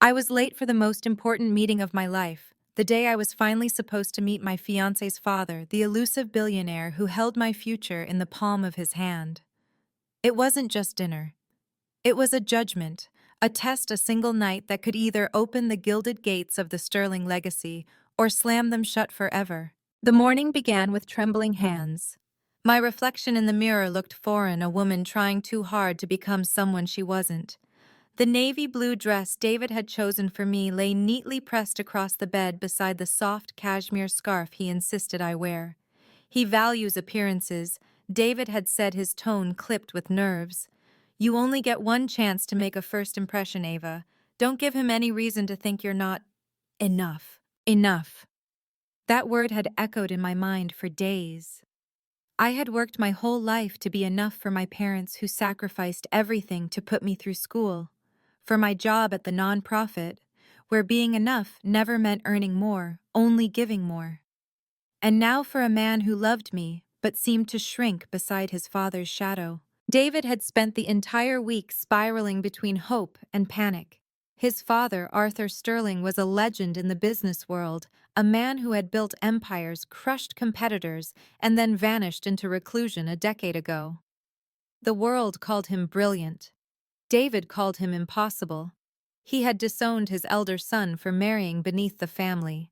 I was late for the most important meeting of my life, the day I was finally supposed to meet my fiancé's father, the elusive billionaire who held my future in the palm of his hand. It wasn't just dinner. It was a judgment, a test a single night that could either open the gilded gates of the Sterling legacy or slam them shut forever. The morning began with trembling hands. My reflection in the mirror looked foreign, a woman trying too hard to become someone she wasn't. The navy blue dress David had chosen for me lay neatly pressed across the bed beside the soft cashmere scarf he insisted I wear. He values appearances, David had said, his tone clipped with nerves. You only get one chance to make a first impression, Ava. Don't give him any reason to think you're not enough. Enough. That word had echoed in my mind for days. I had worked my whole life to be enough for my parents who sacrificed everything to put me through school, for my job at the nonprofit, where being enough never meant earning more, only giving more. And now for a man who loved me, but seemed to shrink beside his father's shadow. David had spent the entire week spiraling between hope and panic. His father, Arthur Sterling, was a legend in the business world, a man who had built empires, crushed competitors, and then vanished into reclusion a decade ago. The world called him brilliant. David called him impossible. He had disowned his elder son for marrying beneath the family.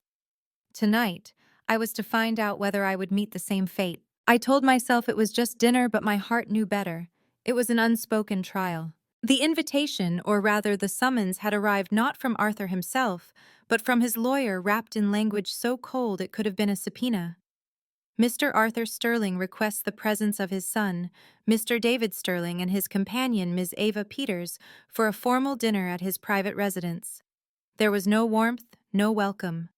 Tonight, I was to find out whether I would meet the same fate. I told myself it was just dinner, but my heart knew better. It was an unspoken trial. The invitation, or rather the summons, had arrived not from Arthur himself, but from his lawyer, wrapped in language so cold it could have been a subpoena. Mr. Arthur Sterling requests the presence of his son, Mr. David Sterling, and his companion, Ms. Ava Peters, for a formal dinner at his private residence. There was no warmth, no welcome,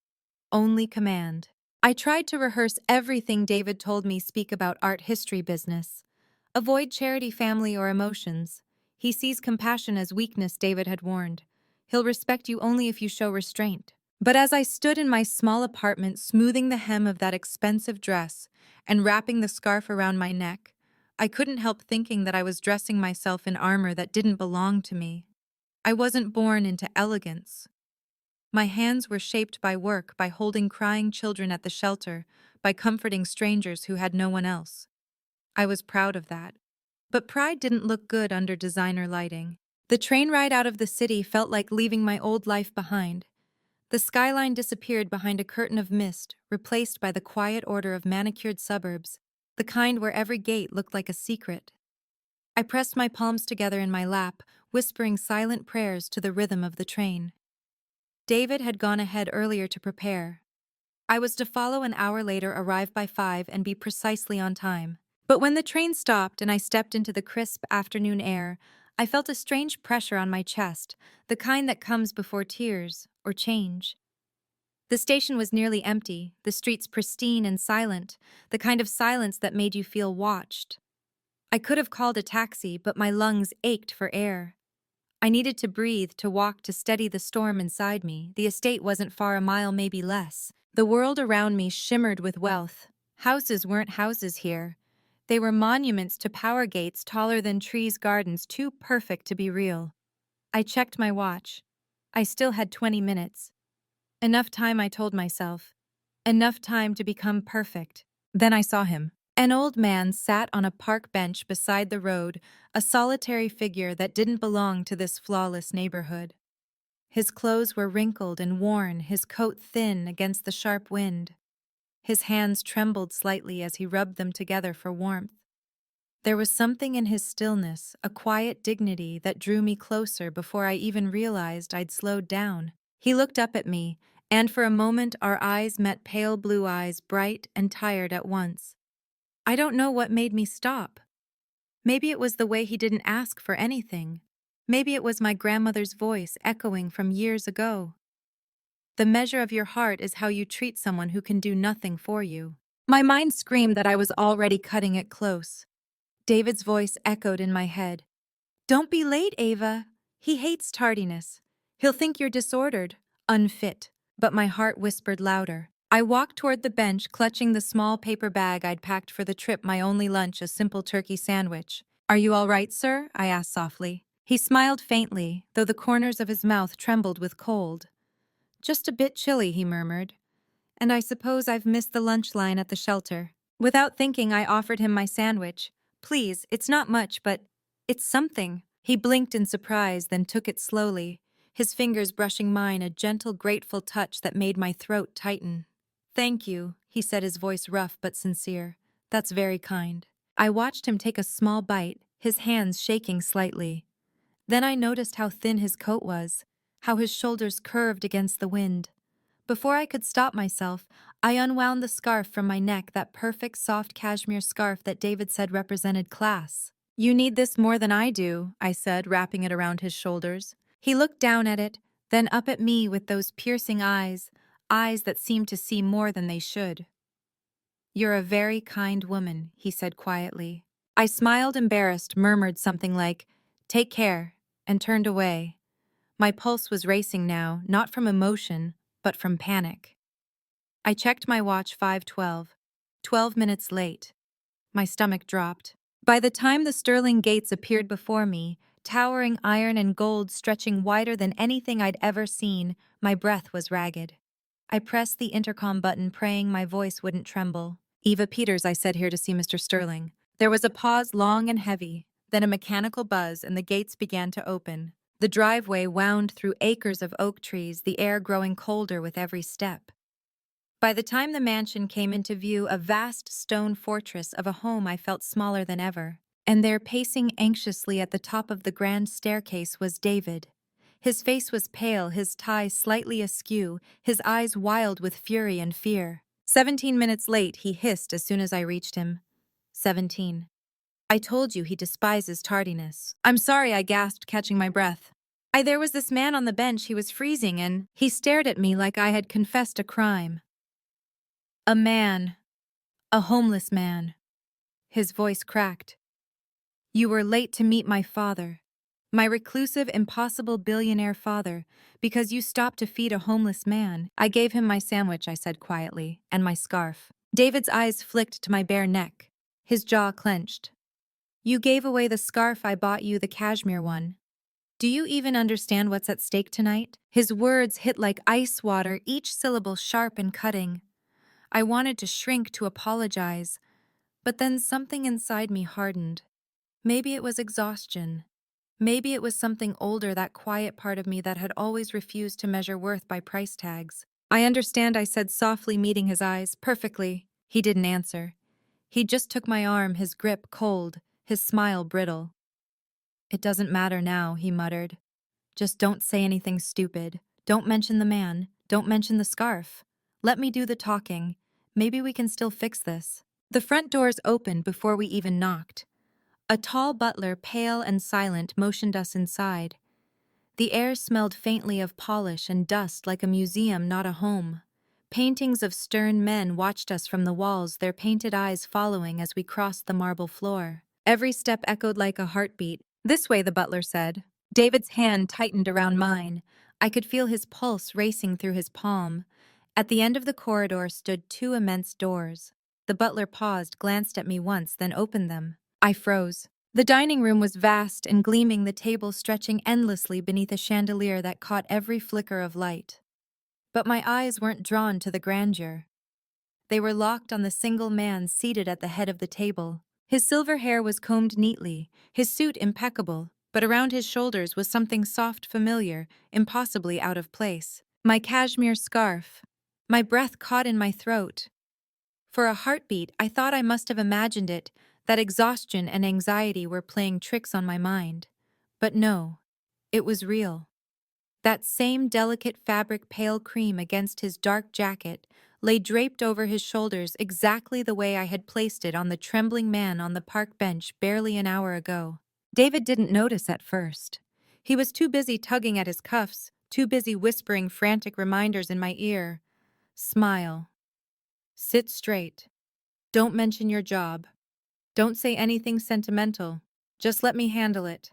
only command. I tried to rehearse everything David told me speak about art history business. Avoid charity, family, or emotions. He sees compassion as weakness, David had warned. He'll respect you only if you show restraint. But as I stood in my small apartment, smoothing the hem of that expensive dress and wrapping the scarf around my neck, I couldn't help thinking that I was dressing myself in armor that didn't belong to me. I wasn't born into elegance. My hands were shaped by work, by holding crying children at the shelter, by comforting strangers who had no one else. I was proud of that. But pride didn't look good under designer lighting. The train ride out of the city felt like leaving my old life behind. The skyline disappeared behind a curtain of mist, replaced by the quiet order of manicured suburbs, the kind where every gate looked like a secret. I pressed my palms together in my lap, whispering silent prayers to the rhythm of the train. David had gone ahead earlier to prepare. I was to follow an hour later, arrive by 5, and be precisely on time. But when the train stopped and I stepped into the crisp afternoon air, I felt a strange pressure on my chest, the kind that comes before tears or change. The station was nearly empty, the streets pristine and silent, the kind of silence that made you feel watched. I could have called a taxi, but my lungs ached for air. I needed to breathe, to walk, to steady the storm inside me. The estate wasn't far, a mile, maybe less. The world around me shimmered with wealth. Houses weren't houses here. They were monuments to power gates taller than trees, gardens too perfect to be real. I checked my watch. I still had 20 minutes. Enough time, I told myself. Enough time to become perfect. Then I saw him. An old man sat on a park bench beside the road, a solitary figure that didn't belong to this flawless neighborhood. His clothes were wrinkled and worn, his coat thin against the sharp wind. His hands trembled slightly as he rubbed them together for warmth. There was something in his stillness, a quiet dignity that drew me closer before I even realized I'd slowed down. He looked up at me, and for a moment our eyes met, pale blue eyes, bright and tired at once. I don't know what made me stop. Maybe it was the way he didn't ask for anything. Maybe it was my grandmother's voice echoing from years ago. The measure of your heart is how you treat someone who can do nothing for you. My mind screamed that I was already cutting it close. David's voice echoed in my head. Don't be late, Ava. He hates tardiness. He'll think you're disordered, unfit. But my heart whispered louder. I walked toward the bench, clutching the small paper bag I'd packed for the trip, my only lunch, a simple turkey sandwich. Are you all right, sir? I asked softly. He smiled faintly, though the corners of his mouth trembled with cold. "Just a bit chilly," he murmured. "And I suppose I've missed the lunch line at the shelter." Without thinking, I offered him my sandwich. "Please, it's not much, but it's something." He blinked in surprise, then took it slowly, his fingers brushing mine, a gentle, grateful touch that made my throat tighten. "Thank you," he said, his voice rough but sincere. "That's very kind." I watched him take a small bite, his hands shaking slightly. Then I noticed how thin his coat was, how his shoulders curved against the wind. Before I could stop myself, I unwound the scarf from my neck, that perfect soft cashmere scarf that David said represented class. "You need this more than I do," I said, wrapping it around his shoulders. He looked down at it, then up at me with those piercing eyes, eyes that seemed to see more than they should. "You're a very kind woman," he said quietly. I smiled, embarrassed, murmured something like, "Take care," and turned away. My pulse was racing now, not from emotion, but from panic. I checked my watch. 5:12. 12 minutes late. My stomach dropped. By the time the Sterling gates appeared before me, towering iron and gold stretching wider than anything I'd ever seen, my breath was ragged. I pressed the intercom button, praying my voice wouldn't tremble. "Eva Peters," I said, "here to see Mr. Sterling." There was a pause, long and heavy, then a mechanical buzz, and the gates began to open. The driveway wound through acres of oak trees, the air growing colder with every step. By the time the mansion came into view, a vast stone fortress of a home, I felt smaller than ever. And there, pacing anxiously at the top of the grand staircase, was David. His face was pale, his tie slightly askew, his eyes wild with fury and fear. 17 minutes late," he hissed as soon as I reached him. 17. "I told you he despises tardiness." "I'm sorry," I gasped, catching my breath. There was this man on the bench, he was freezing, and he stared at me like I had confessed a crime. A man. A homeless man. His voice cracked. "You were late to meet my father. My reclusive, impossible billionaire father, because you stopped to feed a homeless man." I gave him my sandwich, I said quietly, and my scarf. David's eyes flicked to my bare neck. His jaw clenched. "You gave away the scarf I bought you, the cashmere one. Do you even understand what's at stake tonight?" His words hit like ice water, each syllable sharp and cutting. I wanted to shrink, to apologize, but then something inside me hardened. Maybe it was exhaustion. Maybe it was something older, that quiet part of me that had always refused to measure worth by price tags. "I understand," I said softly, meeting his eyes. "Perfectly." He didn't answer. He just took my arm, his grip cold, his smile brittle. "It doesn't matter now," he muttered. "Just don't say anything stupid. Don't mention the man. Don't mention the scarf. Let me do the talking. Maybe we can still fix this." The front doors opened before we even knocked. A tall butler, pale and silent, motioned us inside. The air smelled faintly of polish and dust, like a museum, not a home. Paintings of stern men watched us from the walls, their painted eyes following as we crossed the marble floor. Every step echoed like a heartbeat. "This way," the butler said. David's hand tightened around mine. I could feel his pulse racing through his palm. At the end of the corridor stood two immense doors. The butler paused, glanced at me once, then opened them. I froze. The dining room was vast and gleaming, the table stretching endlessly beneath a chandelier that caught every flicker of light. But my eyes weren't drawn to the grandeur. They were locked on the single man seated at the head of the table. His silver hair was combed neatly, his suit impeccable, but around his shoulders was something soft, familiar, impossibly out of place. My cashmere scarf. My breath caught in my throat. For a heartbeat, I thought I must have imagined it, that exhaustion and anxiety were playing tricks on my mind. But no, it was real. That same delicate fabric, pale cream against his dark jacket, lay draped over his shoulders exactly the way I had placed it on the trembling man on the park bench barely an hour ago. David didn't notice at first. He was too busy tugging at his cuffs, too busy whispering frantic reminders in my ear. "Smile. Sit straight. Don't mention your job. Don't say anything sentimental. Just let me handle it."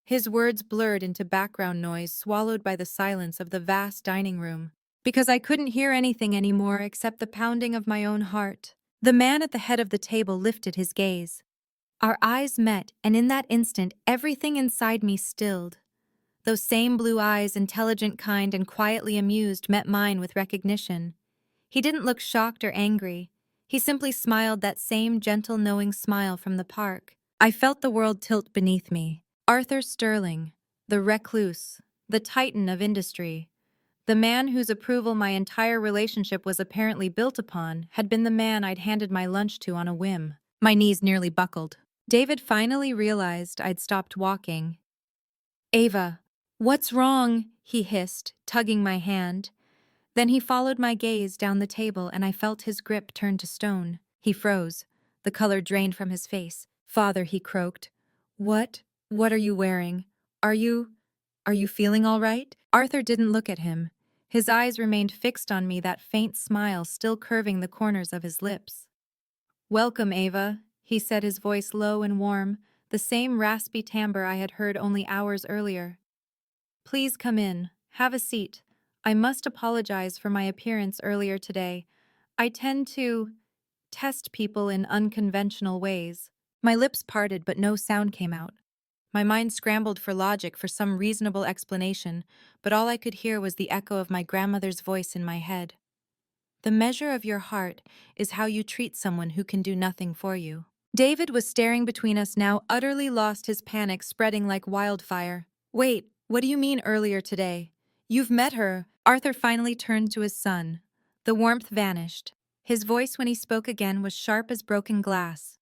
His words blurred into background noise, swallowed by the silence of the vast dining room, because I couldn't hear anything anymore except the pounding of my own heart. The man at the head of the table lifted his gaze. Our eyes met, and in that instant, everything inside me stilled. Those same blue eyes, intelligent, kind, and quietly amused, met mine with recognition. He didn't look shocked or angry. He simply smiled, that same gentle, knowing smile from the park. I felt the world tilt beneath me. Arthur Sterling, the recluse, the titan of industry, the man whose approval my entire relationship was apparently built upon, had been the man I'd handed my lunch to on a whim. My knees nearly buckled. David finally realized I'd stopped walking. "Ava, what's wrong?" he hissed, tugging my hand. Then he followed my gaze down the table, and I felt his grip turn to stone. He froze. The color drained from his face. "Father," he croaked. What are you wearing? Are you feeling all right?" Arthur didn't look at him. His eyes remained fixed on me, that faint smile still curving the corners of his lips. "Welcome, Ava," he said, his voice low and warm, the same raspy timbre I had heard only hours earlier. "Please come in. Have a seat. I must apologize for my appearance earlier today. I tend to test people in unconventional ways." My lips parted, but no sound came out. My mind scrambled for logic, for some reasonable explanation, but all I could hear was the echo of my grandmother's voice in my head. "The measure of your heart is how you treat someone who can do nothing for you." David was staring between us now, utterly lost, his panic spreading like wildfire. "Wait, what do you mean earlier today? You've met her." Arthur finally turned to his son. The warmth vanished. His voice when he spoke again was sharp as broken glass.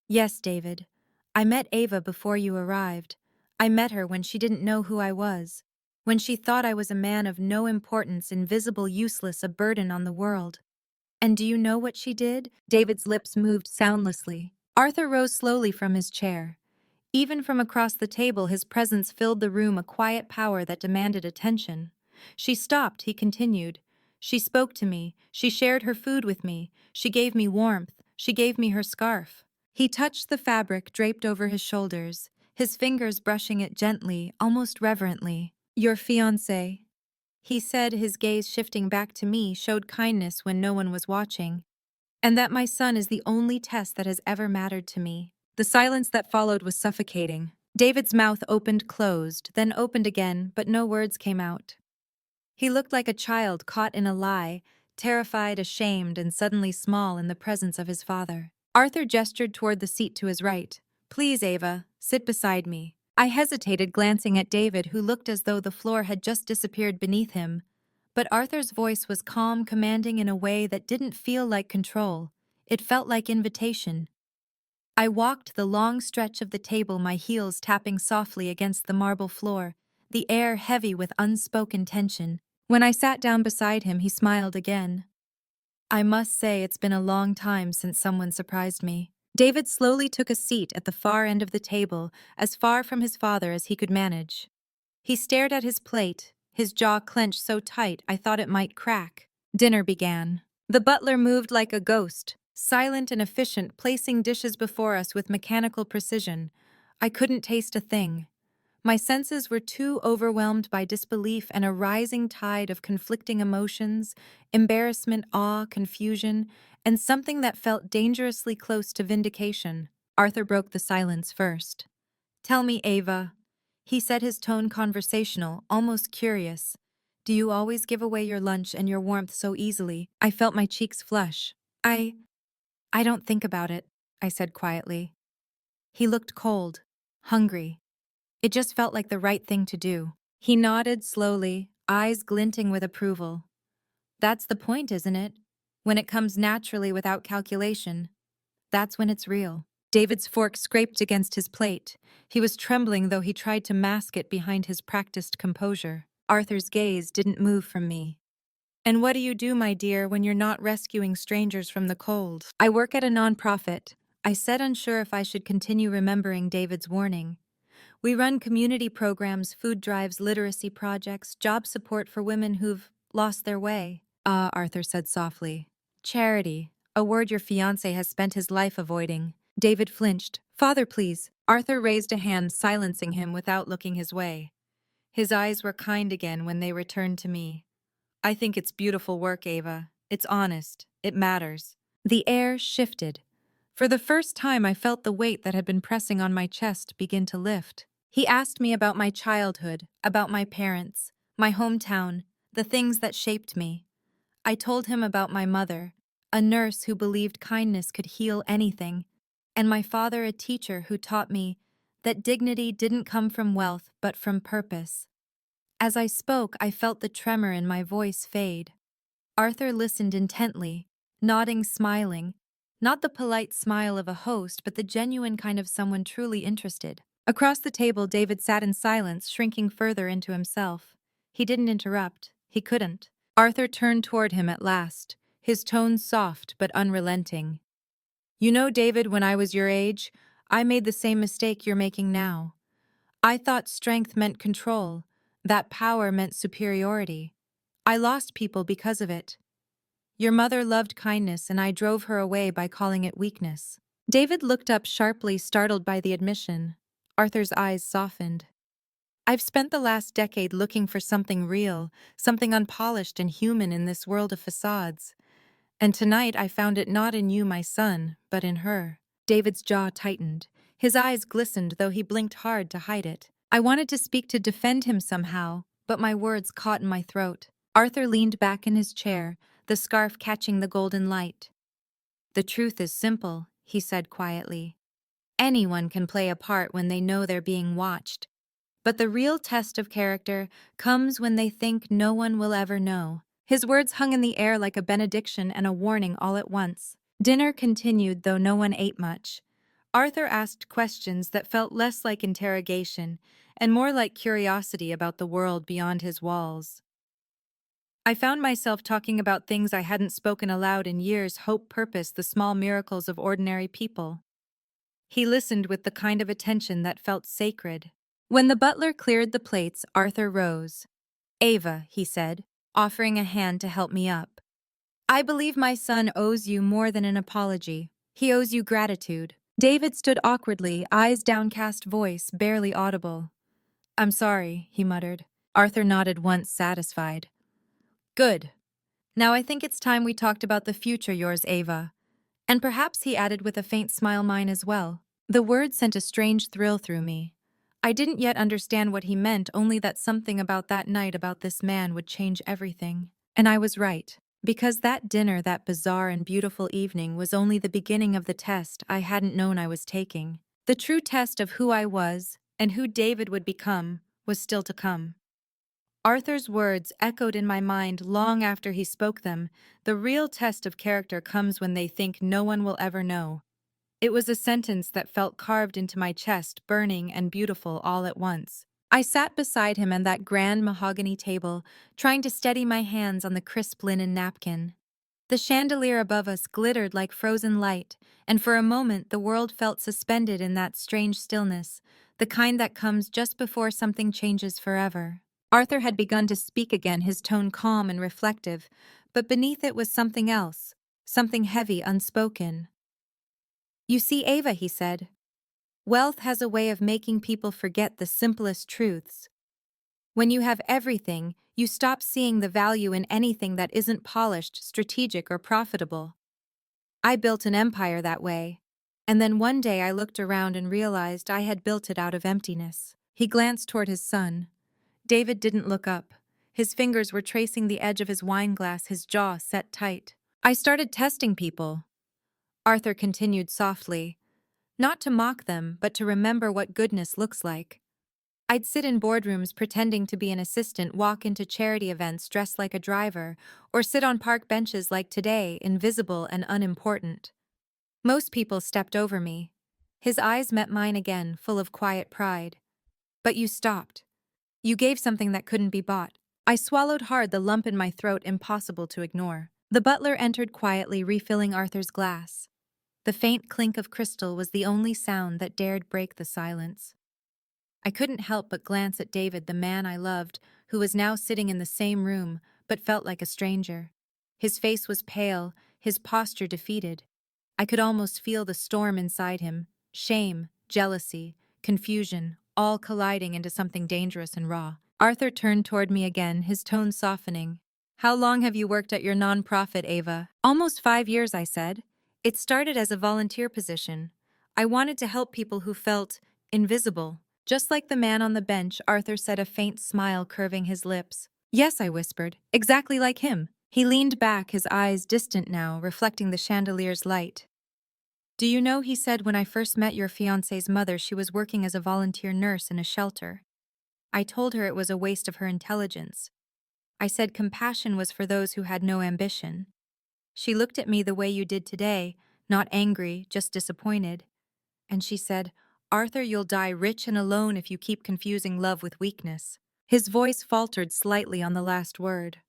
"Yes, David. I met Ava before you arrived. I met her when she didn't know who I was, when she thought I was a man of no importance, invisible, useless, a burden on the world. And do you know what she did?" David's lips moved soundlessly. Arthur rose slowly from his chair. Even from across the table, his presence filled the room, a quiet power that demanded attention. "She stopped," he continued. "She spoke to me. She shared her food with me. She gave me warmth. She gave me her scarf." He touched the fabric draped over his shoulders, his fingers brushing it gently, almost reverently. "Your fiancé," he said, his gaze shifting back to me, "showed kindness when no one was watching. And that my son is the only test that has ever mattered to me." The silence that followed was suffocating. David's mouth opened, closed, then opened again, but no words came out. He looked like a child caught in a lie, terrified, ashamed, and suddenly small in the presence of his father. Arthur gestured toward the seat to his right. "Please, Ava, sit beside me." I hesitated, glancing at David, who looked as though the floor had just disappeared beneath him. But Arthur's voice was calm, commanding in a way that didn't feel like control. It felt like invitation. I walked the long stretch of the table, my heels tapping softly against the marble floor, the air heavy with unspoken tension. When I sat down beside him, he smiled again. "I must say it's been a long time since someone surprised me." David slowly took a seat at the far end of the table, as far from his father as he could manage. He stared at his plate, his jaw clenched so tight I thought it might crack. Dinner began. The butler moved like a ghost, silent and efficient, placing dishes before us with mechanical precision. I couldn't taste a thing. My senses were too overwhelmed by disbelief and a rising tide of conflicting emotions, embarrassment, awe, confusion, and something that felt dangerously close to vindication. Arthur broke the silence first. "Tell me, Ava," he said, his tone conversational, almost curious. "Do you always give away your lunch and your warmth so easily?" I felt my cheeks flush. I don't think about it," I said quietly. He looked cold, hungry. It just felt like the right thing to do. He nodded slowly, eyes glinting with approval. "That's the point, isn't it? When it comes naturally without calculation. That's when it's real." David's fork scraped against his plate. He was trembling, though he tried to mask it behind his practiced composure. Arthur's gaze didn't move from me. "And what do you do, my dear, when you're not rescuing strangers from the cold?" "I work at a nonprofit," I said, unsure if I should continue, remembering David's warning. "We run community programs, food drives, literacy projects, job support for women who've lost their way." "Ah," Arthur said softly. "Charity, a word your fiancé has spent his life avoiding." David flinched. "Father, please." Arthur raised a hand, silencing him without looking his way. His eyes were kind again when they returned to me. "I think it's beautiful work, Ava. It's honest. It matters." The air shifted. For the first time, I felt the weight that had been pressing on my chest begin to lift. He asked me about my childhood, about my parents, my hometown, the things that shaped me. I told him about my mother, a nurse who believed kindness could heal anything, and my father, a teacher who taught me that dignity didn't come from wealth but from purpose. As I spoke, I felt the tremor in my voice fade. Arthur listened intently, nodding, smiling, not the polite smile of a host, but the genuine kind of someone truly interested. Across the table, David sat in silence, shrinking further into himself. He didn't interrupt. He couldn't. Arthur turned toward him at last, his tone soft but unrelenting. You know, David, when I was your age, I made the same mistake you're making now. I thought strength meant control, that power meant superiority. I lost people because of it. Your mother loved kindness, and I drove her away by calling it weakness. David looked up sharply, startled by the admission. Arthur's eyes softened. I've spent the last decade looking for something real, something unpolished and human in this world of facades. And tonight I found it not in you, my son, but in her. David's jaw tightened. His eyes glistened, though he blinked hard to hide it. I wanted to speak to defend him somehow, but my words caught in my throat. Arthur leaned back in his chair, the scarf catching the golden light. The truth is simple, he said quietly. Anyone can play a part when they know they're being watched. But the real test of character comes when they think no one will ever know. His words hung in the air like a benediction and a warning all at once. Dinner continued, though no one ate much. Arthur asked questions that felt less like interrogation and more like curiosity about the world beyond his walls. I found myself talking about things I hadn't spoken aloud in years: hope, purpose, the small miracles of ordinary people. He listened with the kind of attention that felt sacred. When the butler cleared the plates, Arthur rose. Ava, he said, offering a hand to help me up. I believe my son owes you more than an apology. He owes you gratitude. David stood awkwardly, eyes downcast, voice barely audible. I'm sorry, he muttered. Arthur nodded once, satisfied. Good. Now I think it's time we talked about the future, yours, Ava. And perhaps, he added with a faint smile, mine as well. The word sent a strange thrill through me. I didn't yet understand what he meant, only that something about that night, about this man, would change everything. And I was right. Because that dinner, that bizarre and beautiful evening, was only the beginning of the test I hadn't known I was taking. The true test of who I was and who David would become was still to come. Arthur's words echoed in my mind long after he spoke them. The real test of character comes when they think no one will ever know. It was a sentence that felt carved into my chest, burning and beautiful all at once. I sat beside him at that grand mahogany table, trying to steady my hands on the crisp linen napkin. The chandelier above us glittered like frozen light, and for a moment the world felt suspended in that strange stillness, the kind that comes just before something changes forever. Arthur had begun to speak again, his tone calm and reflective, but beneath it was something else, something heavy, unspoken. You see, Ava, he said, wealth has a way of making people forget the simplest truths. When you have everything, you stop seeing the value in anything that isn't polished, strategic, or profitable. I built an empire that way, and then one day I looked around and realized I had built it out of emptiness. He glanced toward his son. David didn't look up. His fingers were tracing the edge of his wineglass, his jaw set tight. I started testing people. Arthur continued softly, not to mock them, but to remember what goodness looks like. I'd sit in boardrooms pretending to be an assistant, walk into charity events dressed like a driver, or sit on park benches like today, invisible and unimportant. Most people stepped over me. His eyes met mine again, full of quiet pride. But you stopped. You gave something that couldn't be bought. I swallowed hard, the lump in my throat impossible to ignore. The butler entered quietly, refilling Arthur's glass. The faint clink of crystal was the only sound that dared break the silence. I couldn't help but glance at David, the man I loved, who was now sitting in the same room, but felt like a stranger. His face was pale, his posture defeated. I could almost feel the storm inside him, shame, jealousy, confusion, all colliding into something dangerous and raw. Arthur turned toward me again, his tone softening. How long have you worked at your nonprofit, Ava? Almost 5 years, I said. It started as a volunteer position. I wanted to help people who felt invisible. Just like the man on the bench, Arthur said, a faint smile curving his lips. Yes, I whispered. Exactly like him. He leaned back, his eyes distant now, reflecting the chandelier's light. Do you know, he said, when I first met your fiancé's mother, she was working as a volunteer nurse in a shelter. I told her it was a waste of her intelligence. I said compassion was for those who had no ambition. She looked at me the way you did today, not angry, just disappointed. And she said, Arthur, you'll die rich and alone if you keep confusing love with weakness. His voice faltered slightly on the last word.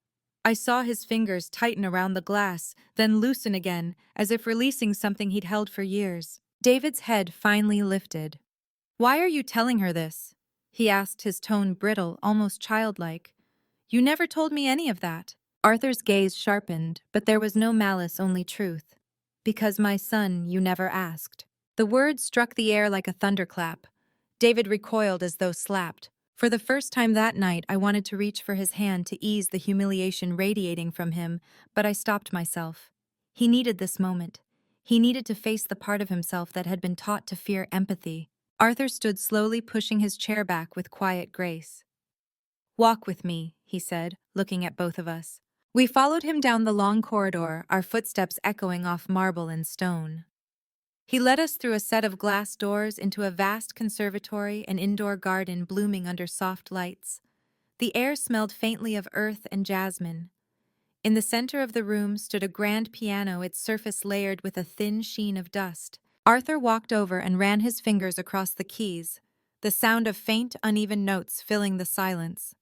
I saw his fingers tighten around the glass, then loosen again, as if releasing something he'd held for years. David's head finally lifted. Why are you telling her this? He asked, his tone brittle, almost childlike. You never told me any of that. Arthur's gaze sharpened, but there was no malice, only truth. Because, my son, you never asked. The words struck the air like a thunderclap. David recoiled as though slapped. For the first time that night, I wanted to reach for his hand to ease the humiliation radiating from him, but I stopped myself. He needed this moment. He needed to face the part of himself that had been taught to fear empathy. Arthur stood slowly, pushing his chair back with quiet grace. Walk with me, he said, looking at both of us. We followed him down the long corridor, our footsteps echoing off marble and stone. He led us through a set of glass doors into a vast conservatory and indoor garden blooming under soft lights. The air smelled faintly of earth and jasmine. In the center of the room stood a grand piano, its surface layered with a thin sheen of dust. Arthur walked over and ran his fingers across the keys, the sound of faint, uneven notes filling the silence.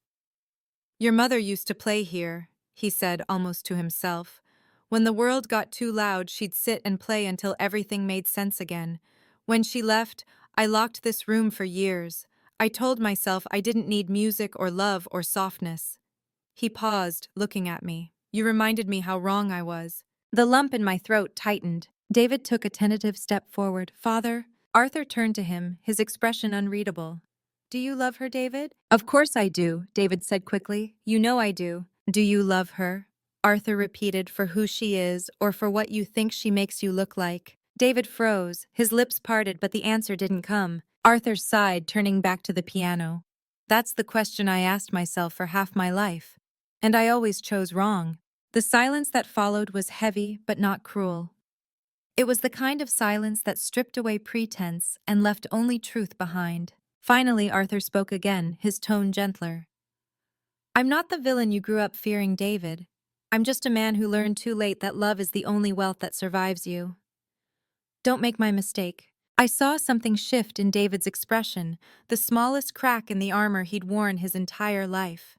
Your mother used to play here, he said almost to himself. When the world got too loud, she'd sit and play until everything made sense again. When she left, I locked this room for years. I told myself I didn't need music or love or softness. He paused, looking at me. You reminded me how wrong I was. The lump in my throat tightened. David took a tentative step forward. Father? Arthur turned to him, his expression unreadable. Do you love her, David? Of course I do, David said quickly. You know I do. Do you love her? Arthur repeated, for who she is, or for what you think she makes you look like. David froze, his lips parted, but the answer didn't come. Arthur sighed, turning back to the piano. That's the question I asked myself for half my life. And I always chose wrong. The silence that followed was heavy, but not cruel. It was the kind of silence that stripped away pretense and left only truth behind. Finally, Arthur spoke again, his tone gentler. I'm not the villain you grew up fearing, David. I'm just a man who learned too late that love is the only wealth that survives you. Don't make my mistake. I saw something shift in David's expression, the smallest crack in the armor he'd worn his entire life.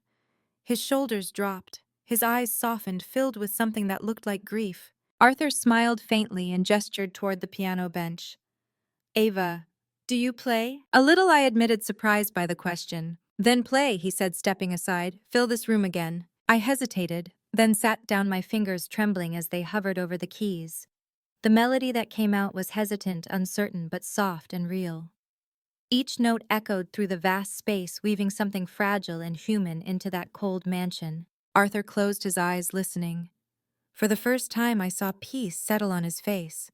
His shoulders dropped, his eyes softened, filled with something that looked like grief. Arthur smiled faintly and gestured toward the piano bench. Ava, do you play? A little, I admitted, surprised by the question. Then play, he said, stepping aside. Fill this room again. I hesitated, then sat down, my fingers trembling as they hovered over the keys. The melody that came out was hesitant, uncertain, but soft and real. Each note echoed through the vast space, weaving something fragile and human into that cold mansion. Arthur closed his eyes, listening. For the first time, I saw peace settle on his face.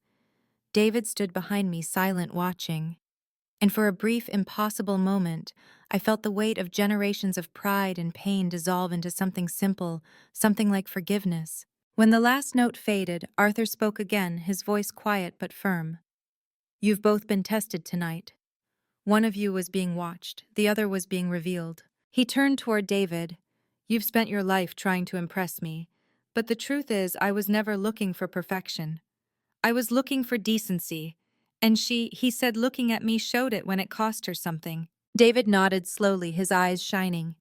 David stood behind me, silent, watching. And for a brief, impossible moment, I felt the weight of generations of pride and pain dissolve into something simple, something like forgiveness. When the last note faded, Arthur spoke again, his voice quiet but firm. You've both been tested tonight. One of you was being watched, the other was being revealed. He turned toward David. You've spent your life trying to impress me, but the truth is I was never looking for perfection. I was looking for decency, and he said, looking at me, showed it when it cost her something. David nodded slowly, his eyes shining.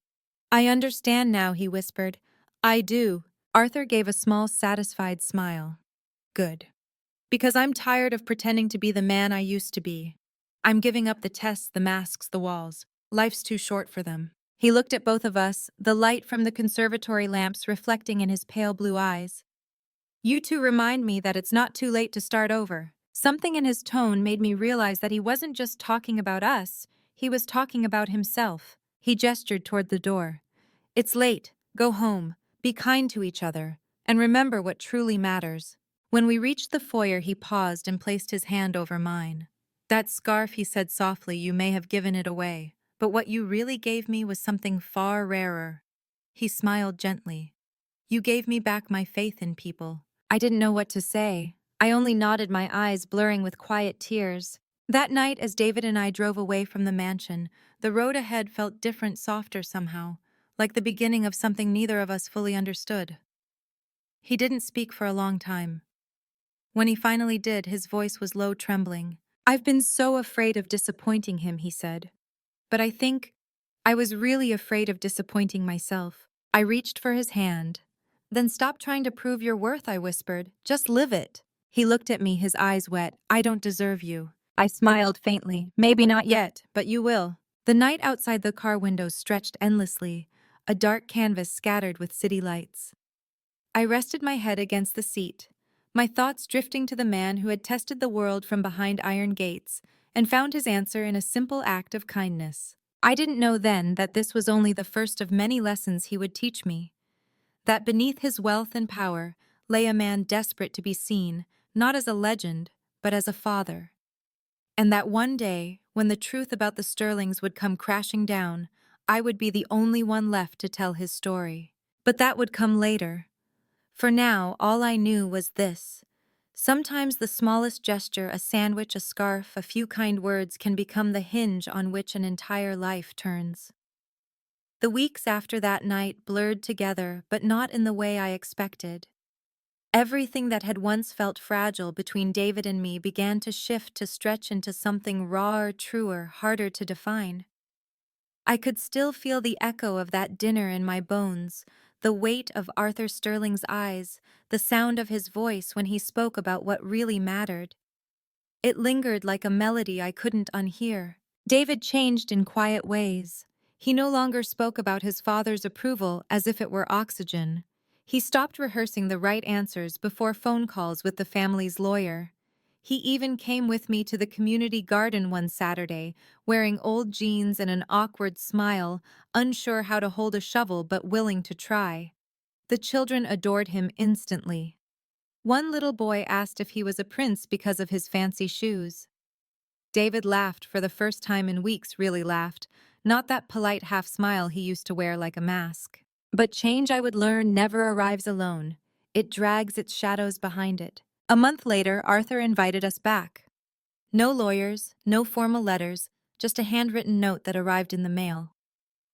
I understand now, he whispered. I do. Arthur gave a small, satisfied smile. Good. Because I'm tired of pretending to be the man I used to be. I'm giving up the tests, the masks, the walls. Life's too short for them. He looked at both of us, the light from the conservatory lamps reflecting in his pale blue eyes. You two remind me that it's not too late to start over. Something in his tone made me realize that he wasn't just talking about us, he was talking about himself. He gestured toward the door. It's late. Go home. Be kind to each other. And remember what truly matters. When we reached the foyer, he paused and placed his hand over mine. "That scarf," he said softly, "you may have given it away, but what you really gave me was something far rarer." He smiled gently. "You gave me back my faith in people." I didn't know what to say. I only nodded, my eyes blurring with quiet tears. That night, as David and I drove away from the mansion, the road ahead felt different, softer somehow, like the beginning of something neither of us fully understood. He didn't speak for a long time. When he finally did, his voice was low, trembling. "I've been so afraid of disappointing him," he said. "But I think I was really afraid of disappointing myself." I reached for his hand. "Then stop trying to prove your worth," I whispered. "Just live it." He looked at me, his eyes wet. "I don't deserve you." I smiled faintly. "Maybe not yet, but you will." The night outside the car windows stretched endlessly, a dark canvas scattered with city lights. I rested my head against the seat, my thoughts drifting to the man who had tested the world from behind iron gates and found his answer in a simple act of kindness. I didn't know then that this was only the first of many lessons he would teach me, that beneath his wealth and power lay a man desperate to be seen, not as a legend, but as a father. And that one day, when the truth about the Sterlings would come crashing down, I would be the only one left to tell his story. But that would come later. For now, all I knew was this. Sometimes the smallest gesture, a sandwich, a scarf, a few kind words, can become the hinge on which an entire life turns. The weeks after that night blurred together, but not in the way I expected. Everything that had once felt fragile between David and me began to shift, to stretch into something rawer, truer, harder to define. I could still feel the echo of that dinner in my bones, the weight of Arthur Sterling's eyes, the sound of his voice when he spoke about what really mattered. It lingered like a melody I couldn't unhear. David changed in quiet ways. He no longer spoke about his father's approval as if it were oxygen. He stopped rehearsing the right answers before phone calls with the family's lawyer. He even came with me to the community garden one Saturday, wearing old jeans and an awkward smile, unsure how to hold a shovel but willing to try. The children adored him instantly. One little boy asked if he was a prince because of his fancy shoes. David laughed for the first time in weeks, really laughed, not that polite half-smile he used to wear like a mask. But change, I would learn, never arrives alone. It drags its shadows behind it. A month later, Arthur invited us back. No lawyers, no formal letters, just a handwritten note that arrived in the mail.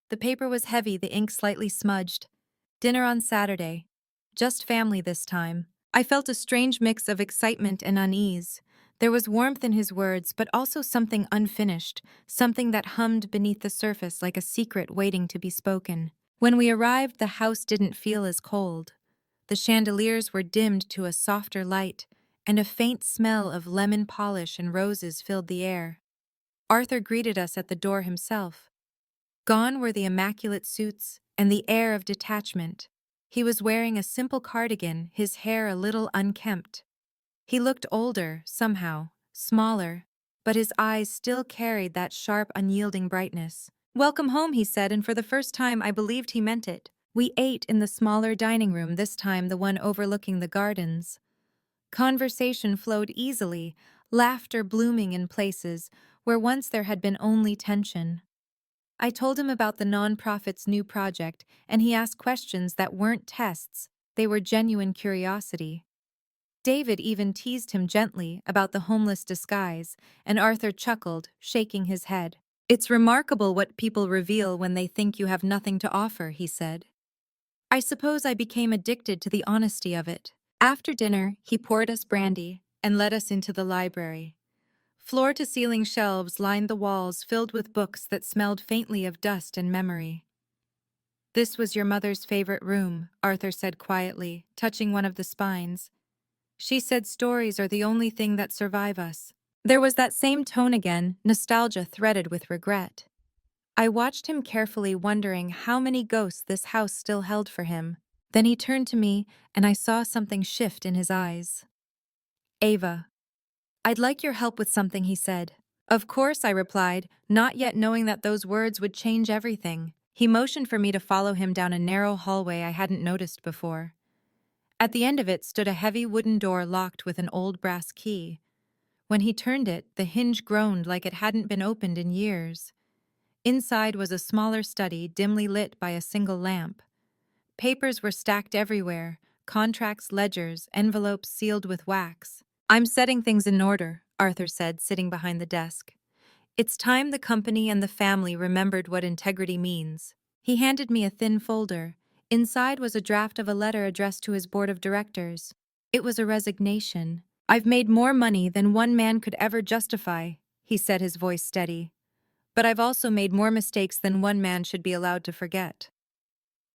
The paper was heavy, the ink slightly smudged. Dinner on Saturday. Just family this time. I felt a strange mix of excitement and unease. There was warmth in his words, but also something unfinished, something that hummed beneath the surface like a secret waiting to be spoken. When we arrived, the house didn't feel as cold. The chandeliers were dimmed to a softer light, and a faint smell of lemon polish and roses filled the air. Arthur greeted us at the door himself. Gone were the immaculate suits and the air of detachment. He was wearing a simple cardigan, his hair a little unkempt. He looked older, somehow, smaller, but his eyes still carried that sharp, unyielding brightness. "Welcome home," he said, and for the first time I believed he meant it. We ate in the smaller dining room, this time the one overlooking the gardens. Conversation flowed easily, laughter blooming in places where once there had been only tension. I told him about the nonprofit's new project, and he asked questions that weren't tests, they were genuine curiosity. David even teased him gently about the homeless disguise, and Arthur chuckled, shaking his head. "It's remarkable what people reveal when they think you have nothing to offer," he said. I suppose I became addicted to the honesty of it. After dinner, he poured us brandy and led us into the library. Floor-to-ceiling shelves lined the walls, filled with books that smelled faintly of dust and memory. "This was your mother's favorite room," Arthur said quietly, touching one of the spines. "She said stories are the only thing that survive us." There was that same tone again, nostalgia threaded with regret. I watched him carefully, wondering how many ghosts this house still held for him. Then he turned to me, and I saw something shift in his eyes. "Ava, I'd like your help with something," he said. "Of course," I replied, not yet knowing that those words would change everything. He motioned for me to follow him down a narrow hallway I hadn't noticed before. At the end of it stood a heavy wooden door locked with an old brass key. When he turned it, the hinge groaned like it hadn't been opened in years. Inside was a smaller study, dimly lit by a single lamp. Papers were stacked everywhere, contracts, ledgers, envelopes sealed with wax. "I'm setting things in order," Arthur said, sitting behind the desk. "It's time the company and the family remembered what integrity means." He handed me a thin folder. Inside was a draft of a letter addressed to his board of directors. It was a resignation. "I've made more money than one man could ever justify," he said, his voice steady. "But I've also made more mistakes than one man should be allowed to forget.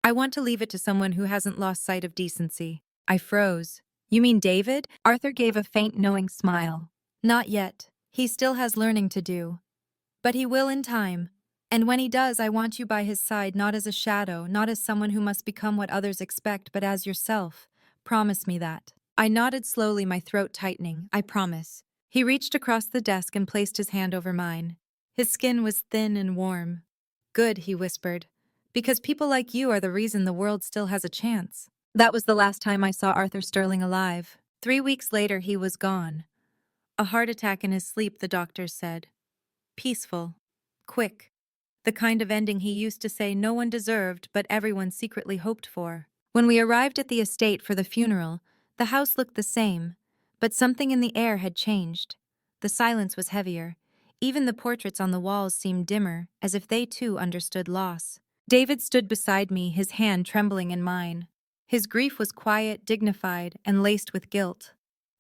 I want to leave it to someone who hasn't lost sight of decency." I froze. "You mean David?" Arthur gave a faint, knowing smile. "Not yet. He still has learning to do. But he will in time. And when he does, I want you by his side, not as a shadow, not as someone who must become what others expect, but as yourself. Promise me that." I nodded slowly, my throat tightening. "I promise." He reached across the desk and placed his hand over mine. His skin was thin and warm. "Good," he whispered. "Because people like you are the reason the world still has a chance." That was the last time I saw Arthur Sterling alive. 3 weeks later, he was gone. A heart attack in his sleep, the doctors said. Peaceful. Quick. The kind of ending he used to say no one deserved, but everyone secretly hoped for. When we arrived at the estate for the funeral, the house looked the same, but something in the air had changed. The silence was heavier. Even the portraits on the walls seemed dimmer, as if they too understood loss. David stood beside me, his hand trembling in mine. His grief was quiet, dignified, and laced with guilt.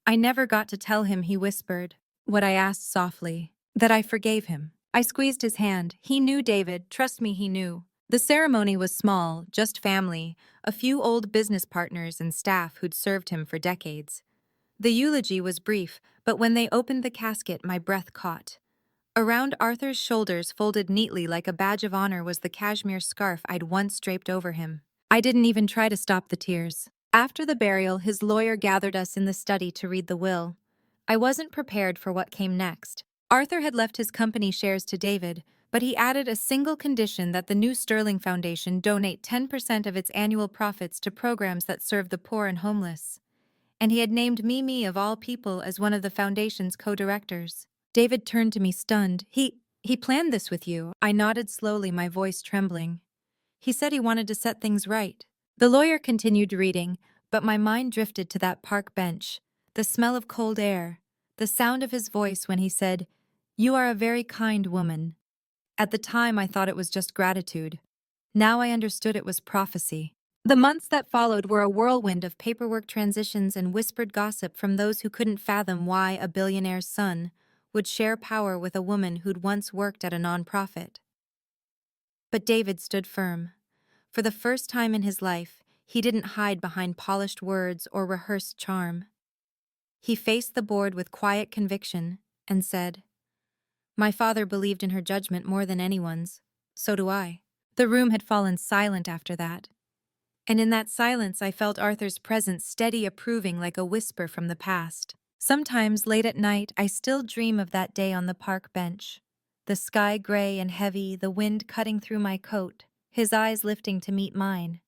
"I never got to tell him," he whispered. What I asked softly. "That I forgave him." I squeezed his hand. He knew, David. Trust me, he knew. The ceremony was small, just family, a few old business partners and staff who'd served him for decades. The eulogy was brief, but when they opened the casket, my breath caught. Around Arthur's shoulders, folded neatly like a badge of honor, was the cashmere scarf I'd once draped over him. I didn't even try to stop the tears. After the burial, his lawyer gathered us in the study to read the will. I wasn't prepared for what came next. Arthur had left his company shares to David, but he added a single condition: that the new Sterling Foundation donate 10% of its annual profits to programs that serve the poor and homeless. And he had named me of all people as one of the foundation's co-directors. David turned to me, stunned. He planned this with you." I nodded slowly, my voice trembling. "He said he wanted to set things right." The lawyer continued reading, but my mind drifted to that park bench, the smell of cold air, the sound of his voice when he said, "You are a very kind woman." At the time, I thought it was just gratitude. Now I understood it was prophecy. The months that followed were a whirlwind of paperwork transitions and whispered gossip from those who couldn't fathom why a billionaire's son would share power with a woman who'd once worked at a nonprofit. But David stood firm. For the first time in his life, he didn't hide behind polished words or rehearsed charm. He faced the board with quiet conviction and said, "My father believed in her judgment more than anyone's. So do I." The room had fallen silent after that. And in that silence, I felt Arthur's presence, steady, approving, like a whisper from the past. Sometimes, late at night, I still dream of that day on the park bench. The sky gray and heavy, the wind cutting through my coat, his eyes lifting to meet mine.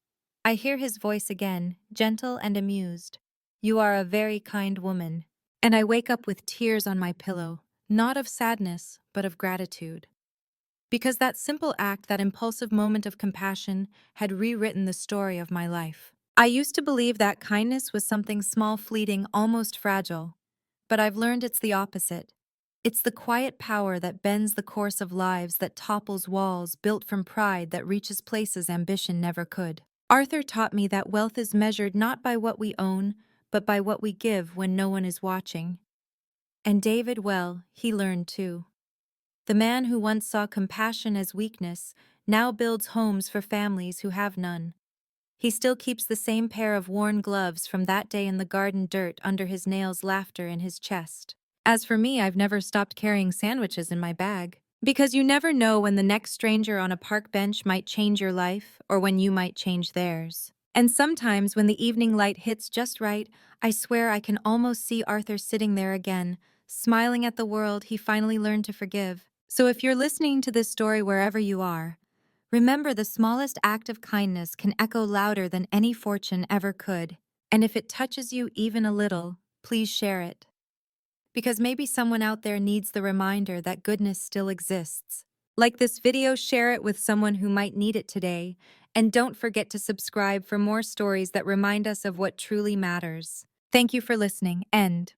I hear his voice again, gentle and amused. "You are a very kind woman." And I wake up with tears on my pillow, not of sadness, but of gratitude. Because that simple act, that impulsive moment of compassion, had rewritten the story of my life. I used to believe that kindness was something small, fleeting, almost fragile. But I've learned it's the opposite. It's the quiet power that bends the course of lives, that topples walls, built from pride, that reaches places ambition never could. Arthur taught me that wealth is measured not by what we own, but by what we give when no one is watching. And David, well, he learned too. The man who once saw compassion as weakness now builds homes for families who have none. He still keeps the same pair of worn gloves from that day in the garden, dirt under his nails, laughter in his chest. As for me, I've never stopped carrying sandwiches in my bag. Because you never know when the next stranger on a park bench might change your life, or when you might change theirs. And sometimes when the evening light hits just right, I swear I can almost see Arthur sitting there again, smiling at the world he finally learned to forgive. So if you're listening to this story wherever you are, remember the smallest act of kindness can echo louder than any fortune ever could. And if it touches you even a little, please share it. Because maybe someone out there needs the reminder that goodness still exists. Like this video, share it with someone who might need it today, and don't forget to subscribe for more stories that remind us of what truly matters. Thank you for listening. End.